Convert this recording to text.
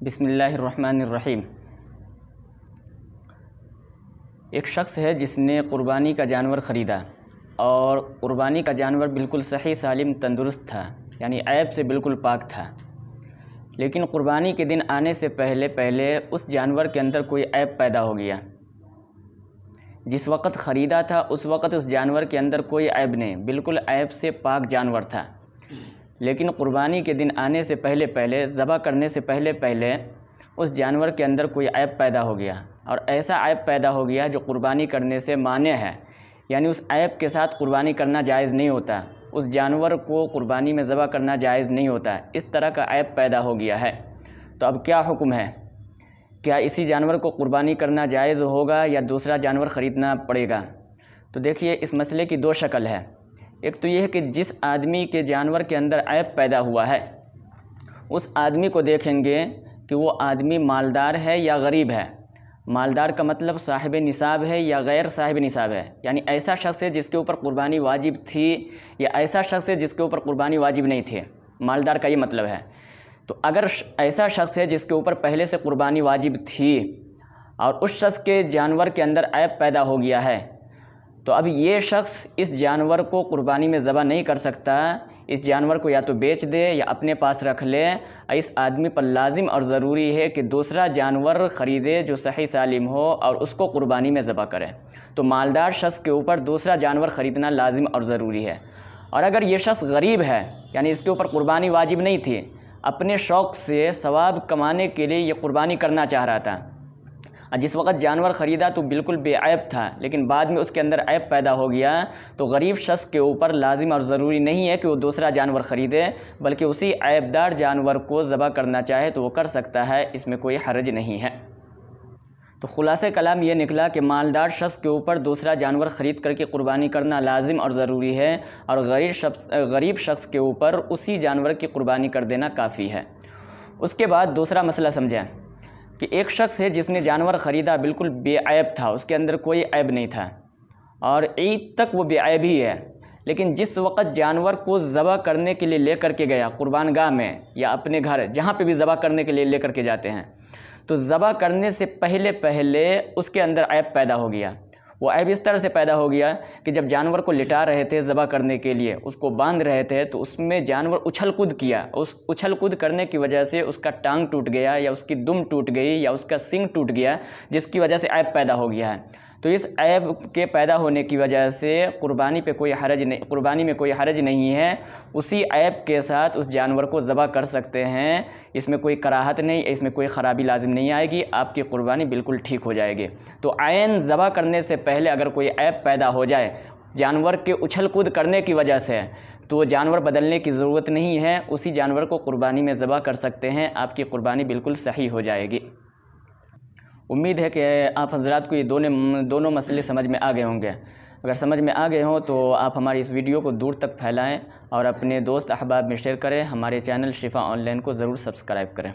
بسم اللہ الرحمن الرحیم۔ ایک شخص ہے جس نے قربانی کا جانور خریدا اور قربانی کا جانور بالکل صحیح سالم تندرست تھا، یعنی عیب سے بالکل پاک تھا، لیکن قربانی کے دن آنے سے پہلے اس جانور کے اندر کوئی عیب پیدا ہو گیا۔ جس وقت خریدا تھا اس وقت اس جانور کے اندر کوئی عیب نہیں، بالکل عیب سے پاک جانور تھا، لیکن قربانی کے دن آنے سے پہلے ذبح کرنے سے پہلے اس جانور کے اندر کوئی عیب پیدا ہو گیا، اور ایسا عیب پیدا ہو گیا جو قربانی کرنے سے مانع ہے، یعنی اس عیب کے ساتھ قربانی کرنا جائز نہیں ہوتا، اس جانور کو قربانی میں ذبح کرنا جائز نہیں ہوتا، اس طرح کا عیب پیدا ہو گیا ہے۔ تو اب کیا حکم ہے؟ کیا اسی جانور کو قربانی کرنا جائز ہوگا یا دوسرا جانور خریدنا پڑے گا؟ تو دیکھیے، اس مسئلے کی دو شکل ہے۔ ایک تو یہ ہے کہ جس آدمی کے جانور کے اندر عیب پیدا ہوا ہے اس آدمی کو دیکھیں گے کہ وہ آدمی مالدار ہے یا غریب ہے۔ مالدار کا مطلب صاحب نصاب ہے یا غیر صاحب نصاب ہے، یعنی ایسا شخص ہے جس کے اوپر قربانی واجب تھی یا ایسا شخص ہے جس کے اوپر قربانی واجب نہیں تھی، مالدار کا یہ مطلب ہے۔ تو اگر ایسا شخص ہے جس کے اوپر پہلے سے قربانی واجب تھی اور اس شخص کے جانور کے اندر عیب پیدا ہو گیا ہے، تو اب یہ شخص اس جانور کو قربانی میں ذبح نہیں کر سکتا، اس جانور کو یا تو بیچ دے یا اپنے پاس رکھ لے۔ اس آدمی پر لازم اور ضروری ہے کہ دوسرا جانور خریدے جو صحیح سالم ہو اور اس کو قربانی میں ذبح کرے۔ تو مالدار شخص کے اوپر دوسرا جانور خریدنا لازم اور ضروری ہے۔ اور اگر یہ شخص غریب ہے، یعنی اس کے اوپر قربانی واجب نہیں تھی، اپنے شوق سے ثواب کمانے کے لیے یہ قربانی کرنا چاہ رہا تھا، جس وقت جانور خریدا تو بالکل بے عیب تھا، لیکن بعد میں اس کے اندر عیب پیدا ہو گیا، تو غریب شخص کے اوپر لازم اور ضروری نہیں ہے کہ وہ دوسرا جانور خریدے، بلکہ اسی عیب دار جانور کو ذبح کرنا چاہے تو وہ کر سکتا ہے، اس میں کوئی حرج نہیں ہے۔ تو خلاصہ کلام یہ نکلا کہ مالدار شخص کے اوپر دوسرا جانور خرید کر کے قربانی کرنا لازم اور ضروری ہے، اور غریب شخص کے اوپر اسی جانور کی قربانی کر دینا کافی ہے۔ اس کے بعد دوسرا مسئلہ سمجھیں کہ ایک شخص ہے جس نے جانور خریدا، بالکل بے عیب تھا، اس کے اندر کوئی عیب نہیں تھا، اور عید تک وہ بے عیب ہی ہے، لیکن جس وقت جانور کو ذبح کرنے کے لیے لے کر کے گیا قربان گاہ میں یا اپنے گھر، جہاں پہ بھی ذبح کرنے کے لیے لے کر کے جاتے ہیں، تو ذبح کرنے سے پہلے اس کے اندر عیب پیدا ہو گیا۔ وہ عیب اس طرح سے پیدا ہو گیا کہ جب جانور کو لٹا رہے تھے ذبح کرنے کے لیے، اس کو باندھ رہے تھے، تو اس میں جانور اچھل کود کیا، اس اچھل کود کرنے کی وجہ سے اس کا ٹانگ ٹوٹ گیا یا اس کی دم ٹوٹ گئی یا اس کا سینگ ٹوٹ گیا، جس کی وجہ سے عیب پیدا ہو گیا ہے۔ تو اس عیب کے پیدا ہونے کی وجہ سے قربانی میں کوئی حرج نہیں ہے، اسی عیب کے ساتھ اس جانور کو ذبح کر سکتے ہیں، اس میں کوئی کراہت نہیں، اس میں کوئی خرابی لازم نہیں آئے گی، آپ کی قربانی بالکل ٹھیک ہو جائے گی۔ تو عین ذبح کرنے سے پہلے اگر کوئی عیب پیدا ہو جائے جانور کے اچھل کود کرنے کی وجہ سے، تو جانور بدلنے کی ضرورت نہیں ہے، اسی جانور کو قربانی میں ذبح کر سکتے ہیں، آپ کی قربانی بالکل صحیح ہو جائے گی۔ امید ہے کہ آپ حضرات کو یہ دونوں مسئلے سمجھ میں آ گئے ہوں گے۔ اگر سمجھ میں آ گئے ہوں تو آپ ہماری اس ویڈیو کو دور تک پھیلائیں اور اپنے دوست احباب میں شیئر کریں۔ ہمارے چینل شفا آن لائن کو ضرور سبسکرائب کریں۔